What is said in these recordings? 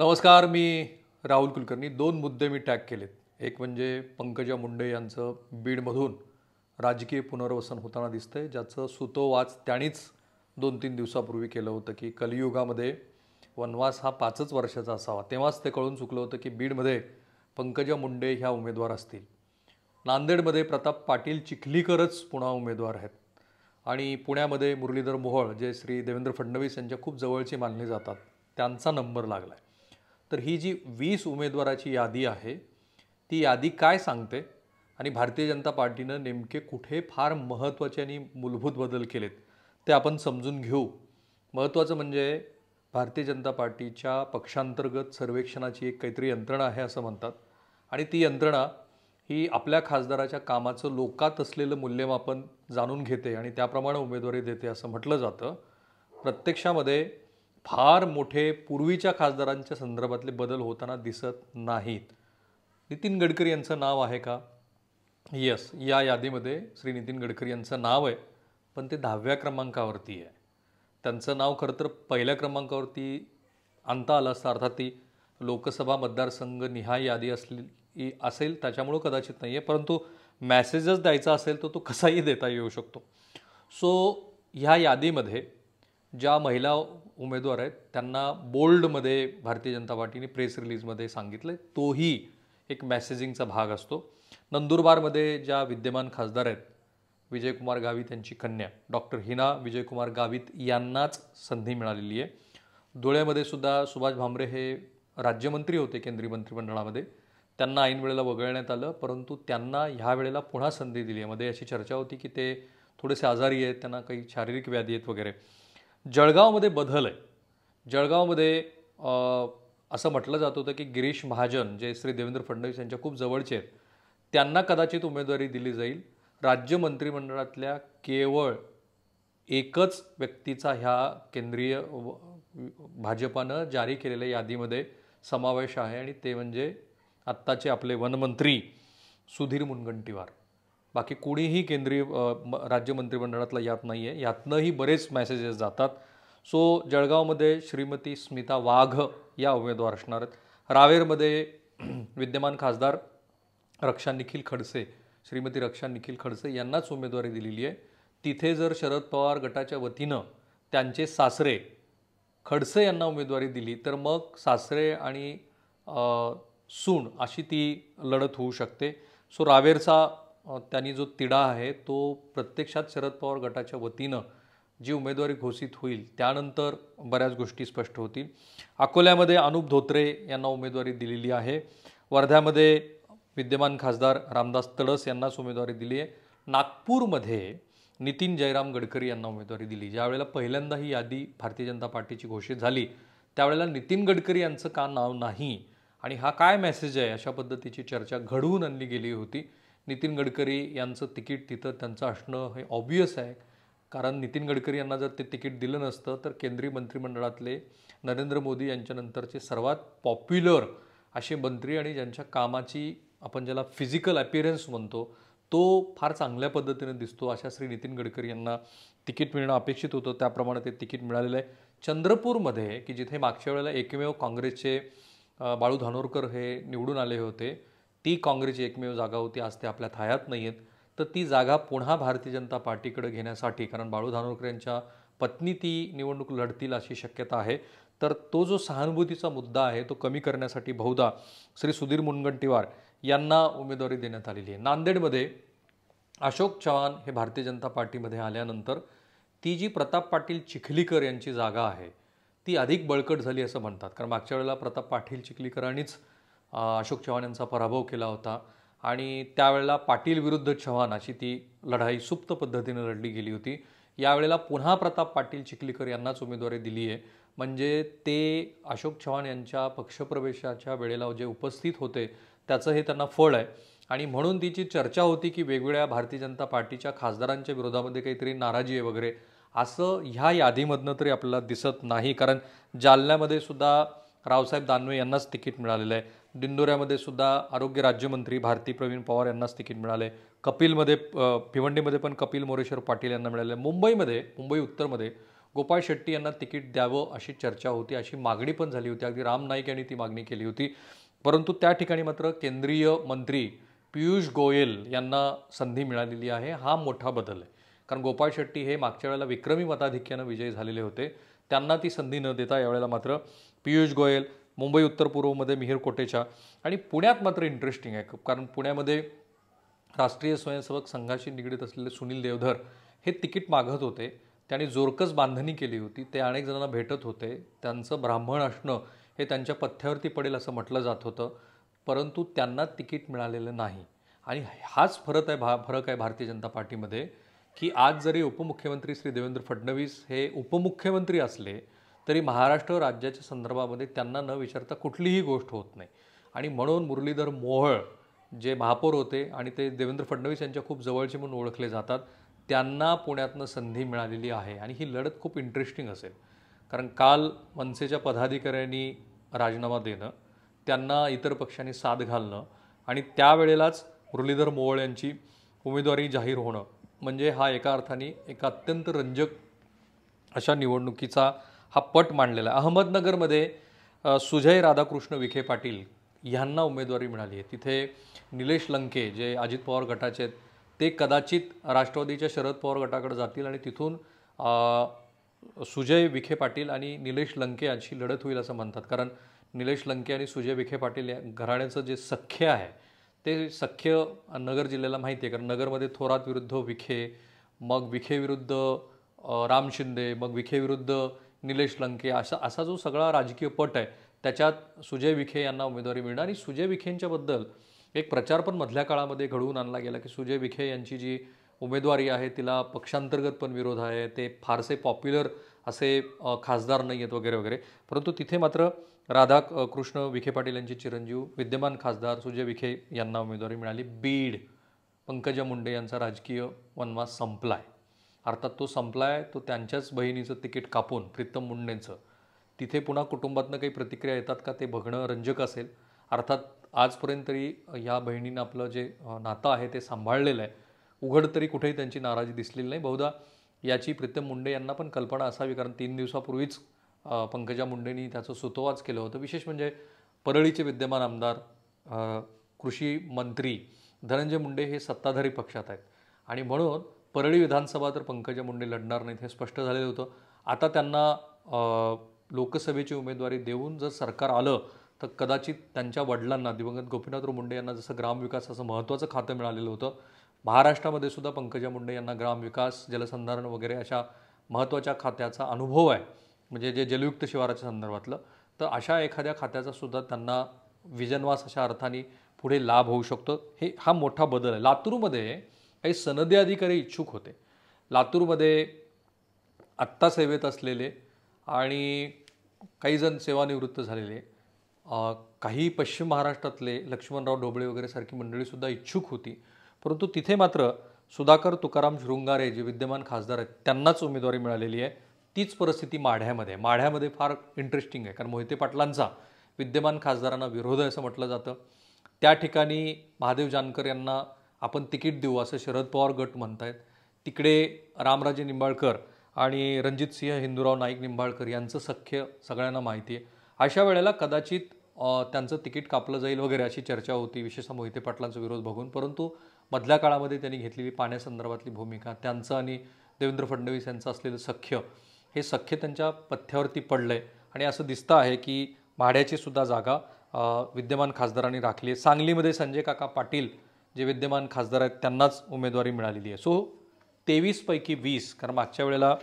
नमस्कार. मी राहुल कुलकर्णी. दोन मुद्दे मी टॅग केलेत. एक म्हणजे पंकजा मुंडे यांचं बीडमधून राजकीय पुनर्वसन होताना दिसतंय, ज्याचं सुतोवाच त्यांनीच 2-3 दिवसापूर्वी केलं होतं की कलियुगामध्ये वनवास हा 5च वर्षाचा असावा. तेव्हाच ते कळून चुकलं होतं की बीडमध्ये पंकजा मुंडे ह्या उमेदवार असतील. नांदेडमध्ये प्रताप पाटील चिखलीकरच पुन्हा उमेदवार आहेत आणि पुण्यामध्ये मुरलीधर मोहोळ जे श्री देवेंद्र फडणवीस यांच्या खूप जवळचे मानले जातात, त्यांचा नंबर लागला आहे. तर ही जी 20 उमेदवाराची यादी आहे, ती यादी काय सांगते आणि भारतीय जनता पार्टीनं नेमके कुठे फार महत्त्वाचे आणि मूलभूत बदल केलेत ते आपण समजून घेऊ. महत्त्वाचं म्हणजे भारतीय जनता पार्टीच्या पक्षांतर्गत सर्वेक्षणाची एक काहीतरी यंत्रणा आहे असं म्हणतात आणि ती यंत्रणा ही आपल्या खासदाराच्या कामाचं लोकात असलेलं मूल्यमापन जाणून घेते आणि त्याप्रमाणे उमेदवारी देते असं म्हटलं जातं. प्रत्यक्षामध्ये फार मोठे पूर्वीच्या खासदारांच्या संदर्भातले बदल होताना दिसत नाहीत. नितीन गडकरी यांचं नाव आहे का? येस, या यादीमध्ये श्री नितीन गडकरी यांचं नाव आहे, पण ते 10व्या क्रमांकावरती आहे. त्यांचं नाव खरं तर पहिल्या क्रमांकावरती आणता आलं असतं, अर्थात ती लोकसभा मतदारसंघ निहाय यादी असेल त्याच्यामुळं कदाचित नाही आहे, परंतु मॅसेजच द्यायचा असेल तर तो कसाही देता येऊ शकतो. सो ह्या यादीमध्ये ज्या महिला उमेदवार आहेत त्यांना बोल्डमध्ये भारतीय जनता पार्टीने प्रेस रिलीजमध्ये सांगितलं, तोही एक मेसेजिंगचा भाग असतो. नंदुरबारमध्ये ज्या विद्यमान खासदार आहेत, विजयकुमार गावित यांची कन्या डॉक्टर हिना विजयकुमार गावित यांनाच संधी मिळालेली आहे. धुळ्यामध्ये सुद्धा सुभाष भामरे हे राज्यमंत्री होते केंद्रीय मंत्रिमंडळामध्ये, त्यांना ऐन वेळेला वगळण्यात आलं, परंतु त्यांना ह्या वेळेला पुन्हा संधी दिली आहे. मध्ये अशी चर्चा होती की ते थोडेसे आजारी आहेत, त्यांना काही शारीरिक व्याधी आहेत वगैरे. जळगावमध्ये बदल आहे. जळगावमध्ये असं म्हटलं जात होतं की गिरीश महाजन जे श्री देवेंद्र फडणवीस यांच्या खूप जवळचे आहेत, त्यांना कदाचित उमेदवारी दिली जाईल. राज्य मंत्रिमंडळातल्या केवळ एकच व्यक्तीचा ह्या केंद्रीय भाजपानं जारी केलेल्या यादीमध्ये समावेश आहे आणि ते म्हणजे आत्ताचे आपले वनमंत्री सुधीर मुनगंटीवार. बाकी कोणीही केंद्रीय राज्य मंत्रिमंडळातला यात नाही आहे. यातनंही बरेच मेसेजेस जातात. सो जळगावमध्ये श्रीमती स्मिता वाघ या उमेदवार असणार आहेत. रावेरमध्ये विद्यमान खासदार रक्षा निखिल खडसे, श्रीमती रक्षा निखिल खडसे यांनाच उमेदवारी दिलेली आहे. तिथे जर शरद पवार गटाच्या वतीनं त्यांचे सासरे खडसे यांना उमेदवारी दिली तर मग सासरे आणि सून अशी ती लढत होऊ शकते. सो रावेरचा त्यांनी जो तिढा आहे तो प्रत्यक्षात शरद पवार गटाच्या वतीनं जी उमेदवारी घोषित होईल त्यानंतर बऱ्याच गोष्टी स्पष्ट होतील. अकोल्यामध्ये अनुप धोत्रे यांना उमेदवारी दिलेली आहे. वर्ध्यामध्ये विद्यमान खासदार रामदास तडस यांनाच उमेदवारी दिली आहे. नागपूरमध्ये नितीन जयराम गडकरी यांना उमेदवारी दिली. ज्यावेळेला पहिल्यांदा ही यादी भारतीय जनता पार्टीची घोषित झाली त्यावेळेला नितीन गडकरी यांचं का नाव नाही आणि हा काय मेसेज आहे अशा पद्धतीची चर्चा घडवून आणली गेली होती. नितीन गडकरी यांचं तिकीट तिथं त्यांचं असणं हे ऑब्वियस आहे, कारण नितीन गडकरी यांना जर ते तिकीट दिलं नसतं तर केंद्रीय मंत्रिमंडळातले नरेंद्र मोदी यांच्यानंतरचे सर्वात पॉप्युलर असे मंत्री आणि ज्यांच्या कामाची आपण ज्याला फिजिकल अपीअरन्स म्हणतो तो फार चांगल्या पद्धतीने दिसतो अशा श्री नितीन गडकरी यांना तिकीट मिळणं अपेक्षित होतं. त्याप्रमाणे ते तिकीट मिळालेलं आहे. चंद्रपूरमध्ये की जिथे मागच्या वेळेला एकमेव काँग्रेसचे बाळू धानोरकर हे निवडून आले होते, ती काँग्रेसची एकमेव जागा होती, आज ते आपल्यात हयात नाही आहेत, तर ती जागा पुन्हा भारतीय जनता पार्टीकडे घेण्यासाठी, कारण बाळू धानोरकर यांच्या पत्नी ती निवडणूक लढतील अशी शक्यता आहे, तर तो जो सहानुभूतीचा मुद्दा आहे तो कमी करण्यासाठी बहुधा श्री सुधीर मुनगंटीवार यांना उमेदवारी देण्यात आलेली आहे. नांदेडमध्ये अशोक चव्हाण हे भारतीय जनता पार्टीमध्ये आल्यानंतर ती जी प्रताप पाटील चिखलीकर यांची जागा आहे ती अधिक बळकट झाली असं म्हणतात, कारण मागच्या वेळेला प्रताप पाटील चिखलीकरांनीच अशोक चव्हाण यांचा पराभव केला होता आणि त्यावेळेला पाटील विरुद्ध चव्हाण अशी ती लढाई सुप्त पद्धतीने लढली गेली होती. यावेळेला पुन्हा प्रताप पाटील चिखलीकर यांनाच उमेदवारी दिली आहे. म्हणजे ते अशोक चव्हाण यांच्या पक्षप्रवेशाच्या वेळेला जे उपस्थित होते त्याचं हे त्यांना फळ आहे आणि म्हणून तिची चर्चा होती की वेगवेगळ्या भारतीय जनता पार्टीच्या खासदारांच्या विरोधामध्ये काहीतरी नाराजी आहे वगैरे, असं ह्या यादीमधनं तरी आपल्याला दिसत नाही. कारण जालन्यामध्ये सुद्धा रावसाहेब दानवे यांनाच तिकीट मिळालेलं आहे. दिंडोऱ्यामध्ये सुद्धा आरोग्य राज्यमंत्री भारती प्रवीण पवार यांनाच तिकीट मिळालं आहे. भिवंडीमध्ये पण कपिल मोरेश्वर पाटील यांना मिळालं आहे. मुंबई उत्तरमध्ये गोपाळ शेट्टी यांना तिकीट द्यावं अशी चर्चा होती, अशी मागणी पण झाली होती. अगदी राम नाईक यांनी ती मागणी केली होती. परंतु त्या ठिकाणी मात्र केंद्रीय मंत्री पियुष गोयल यांना संधी मिळालेली आहे. हा मोठा बदल आहे. कारण गोपाळ शेट्टी हे मागच्या वेळेला विक्रमी मताधिक्यानं विजयी झालेले होते. त्यांना ती संधी न देता यावेळेला मात्र पियुष गोयल, मुंबई उत्तर पूर्वमध्ये मिहिर कोटेचा आणि पुण्यात मात्र इंटरेस्टिंग आहे. कारण पुण्यामध्ये राष्ट्रीय स्वयंसेवक संघाशी निगडीत असलेले सुनील देवधर हे तिकीट मागत होते. त्यांनी जोरकस बांधणी केली होती. ते अनेक जणांना भेटत होते. त्यांचं ब्राह्मण असणं हे त्यांच्या पथ्यावरती पडेल असं म्हटलं जात होतं. परंतु त्यांना तिकीट मिळालेलं नाही. आणि हाच फरक आहे भारतीय जनता पार्टीमध्ये, की आज जरी उपमुख्यमंत्री श्री देवेंद्र फडणवीस हे उपमुख्यमंत्री असले तरी महाराष्ट्र राज्याच्या संदर्भामध्ये त्यांना न विचारता कुठलीही गोष्ट होत नाही. आणि म्हणून मुरलीधर मोहोळ जे महापौर होते आणि ते देवेंद्र फडणवीस यांच्या खूप जवळचे म्हणून ओळखले जातात, त्यांना पुण्यातनं संधी मिळालेली आहे. आणि ही लढत खूप इंटरेस्टिंग असेल. कारण काल मनसेच्या पदाधिकाऱ्यांनी राजीनामा देणं, त्यांना इतर पक्षांनी साथ घालणं आणि त्यावेळेलाच मुरलीधर मोहोळ यांची उमेदवारी जाहीर होणं म्हणजे हा एका अर्थाने एक अत्यंत रंजक अशा निवडणुकीचा हा पट मांडलेला आहे. अहमदनगरमध्ये सुजय राधाकृष्ण विखे पाटील यांना उमेदवारी मिळाली आहे. तिथे निलेश लंके जे अजित पवार गटाचे आहेत ते कदाचित राष्ट्रवादीच्या शरद पवार गटाकडे जातील आणि तिथून सुजय विखे पाटील आणि निलेश लंके यांची लढत होईल असं म्हणतात. कारण निलेश लंके आणि सुजय विखे पाटील या घराण्याचं जे सख्य आहे ते सख्य नगर जिल्ह्याला माहिती आहे. कारण नगरमध्ये थोरात विरुद्ध विखे, मग विखे विरुद्ध राम शिंदे, मग विखे विरुद्ध निलेश लंके असा जो सगळा राजकीय पट आहे त्याच्यात सुजय विखे यांना उमेदवारी मिळणार. आणि सुजय विखेंच्याबद्दल एक प्रचार पण मधल्या काळामध्ये घडवून आणला गेला की सुजय विखे यांची जी उमेदवारी आहे तिला पक्षांतर्गत पण विरोध आहे, ते फारसे पॉप्युलर असे खासदार नाही आहेत वगैरे वगैरे. परंतु तिथे मात्र राधाकृष्ण विखे पाटील यांचे चिरंजीव विद्यमान खासदार सुजय विखे यांना उमेदवारी मिळाली. बीड पंकजा मुंडे यांचा राजकीय वनवास संपला आहे. अर्थात तो संपला आहे तो त्यांच्याच बहिणीचं तिकीट कापून प्रीतम मुंडेंचं. तिथे पुन्हा कुटुंबातनं काही प्रतिक्रिया येतात का ते बघणं रंजक असेल. अर्थात आजपर्यंत तरी या बहिणीनं आपलं जे नातं आहे ते सांभाळलेलं आहे. उघड तरी कुठेही त्यांची नाराजी दिसलेली नाही. बहुधा याची प्रीतम मुंडे यांना पण कल्पना असावी, कारण 3 दिवसापूर्वीच पंकजा मुंडेंनी त्याचं सुतोवाच केलं होतं. विशेष म्हणजे परळीचे विद्यमान आमदार कृषी मंत्री धनंजय मुंडे हे सत्ताधारी पक्षात आहेत आणि म्हणून परळी विधानसभा तर पंकजा मुंडे लढणार नाहीत हे स्पष्ट झालेलं होतं. आता त्यांना लोकसभेची उमेदवारी देऊन जर सरकार आलं तर कदाचित त्यांच्या वडिलांना दिवंगत गोपीनाथराव मुंडे यांना जसं ग्रामविकासाचं महत्त्वाचं खातं मिळालेलं होतं, महाराष्ट्रामध्ये सुद्धा पंकजा मुंडे यांना ग्रामविकास, जलसंधारण वगैरे अशा महत्त्वाच्या खात्याचा अनुभव आहे, म्हणजे जे जलयुक्त शिवाराच्या संदर्भातलं. तर अशा एखाद्या खात्याचा सुद्धा त्यांना विजनवास अशा अर्थाने पुढे लाभ होऊ शकतो. हा मोठा बदल आहे. लातूरमध्ये काही सनदी अधिकारी इच्छुक होते. लातूरमध्ये आत्ता सेवेत असलेले आणि काही जण सेवानिवृत्त झालेले, काही पश्चिम महाराष्ट्रातले लक्ष्मणराव ढोबळे वगैरे सारखी मंडळीसुद्धा इच्छुक होती. परंतु तिथे मात्र सुधाकर तुकाराम शृंगारे जे विद्यमान खासदार आहेत त्यांनाच उमेदवारी मिळालेली आहे. तीच परिस्थिती माढ्यामध्ये फार इंटरेस्टिंग आहे. कारण मोहिते पाटलांचा विद्यमान खासदारांना विरोध आहे असं म्हटलं जातं. त्या ठिकाणी महादेव जानकर यांना आपण तिकीट देऊ असं शरद पवार गट म्हणत आहेत. तिकडे रामराजे निंबाळकर आणि रणजितसिंह हिंदूराव नाईक निंबाळकर यांचं सख्य सगळ्यांना माहिती आहे. अशा वेळेला कदाचित त्यांचं तिकीट कापलं जाईल वगैरे अशी चर्चा होती, विशेषतः मोहिते पाटलांचा विरोध बघून. परंतु मधल्या काळामध्ये त्यांनी घेतलेली पाण्यासंदर्भातली भूमिका, त्यांचं आणि देवेंद्र फडणवीस यांचं असलेलं सख्य, हे सख्य त्यांच्या पथ्यावरती पडलं आहे आणि असं दिसतं आहे की माढ्याची सुद्धा जागा विद्यमान खासदारांनी राखली आहे. सांगलीमध्ये संजय काका पाटील जे विद्यमान खासदार आहेत त्यांनाच उमेदवारी मिळालेली आहे. सो 23 पैकी 20, कारण मागच्या वेळेला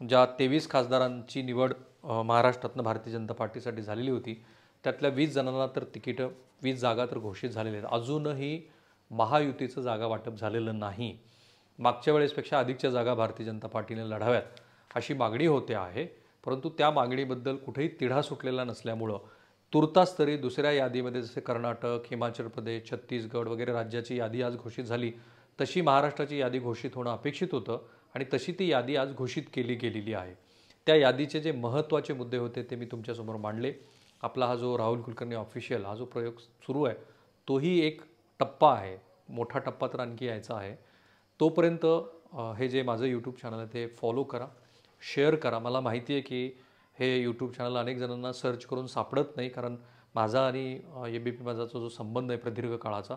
ज्या 23 खासदारांची निवड महाराष्ट्रातनं भारतीय जनता पार्टीसाठी झालेली होती त्यातल्या 20 जणांना तर तिकीटं, 20 जागा तर घोषित झालेल्या आहेत. अजूनही महायुतीचं जागा वाटप झालेलं नाही. मागच्या वेळेसपेक्षा अधिकच्या जागा भारतीय जनता पार्टीने लढाव्यात अशी मागणी होते आहे. परंतु त्या मागणीबद्दल कुठेही तिढा सुटलेला नसल्यामुळं तुर्तास तरी दुसऱ्या यादीमध्ये जसे कर्नाटक, हिमाचल प्रदेश, छत्तीसगड वगैरे राज्याची यादी आज घोषित झाली तशी महाराष्ट्राची यादी घोषित होणं अपेक्षित होतं आणि तशी ती यादी आज घोषित केली गेलेली आहे. त्या यादीचे जे महत्त्वाचे मुद्दे होते ते मी तुमच्यासमोर मांडले. आपला हा जो राहुल कुलकर्णी ऑफिशियल हा जो प्रयोग सुरू आहे तोही एक टप्पा आहे. मोठा टप्पा तर आणखी यायचा आहे. तोपर्यंत हे जे माझं यूट्यूब चॅनल आहे ते फॉलो करा. शेअर करा. मला माहिती आहे की हे यूट्यूब चॅनल अनेक जणांना सर्च करून सापडत नाही, कारण माझा आणि ABP माझाचा जो संबंध आहे प्रदीर्घ काळाचा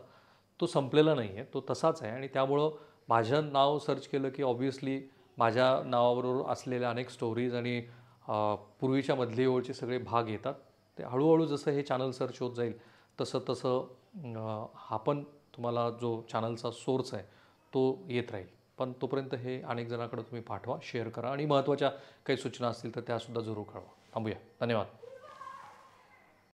तो संपलेला नाही आहे, तो तसाच आहे. आणि त्यामुळं माझं नाव सर्च केलं की ऑब्व्हियसली माझ्या नावाबरोबर असलेल्या अनेक स्टोरीज आणि पूर्वीच्या मधली ओळचे सगळे भाग येतात. ते हळूहळू जसं हे चॅनल सर्च होत जाईल तसं तसं हा पण तुम्हाला जो चॅनलचा सोर्स आहे तो येत राहील. पण तोपर्यंत हे अनेक जणांकडे तुम्ही पाठवा, शेअर करा आणि महत्त्वाच्या काही सूचना असतील तर त्यासुद्धा जरूर कळवा. थांबूया. धन्यवाद.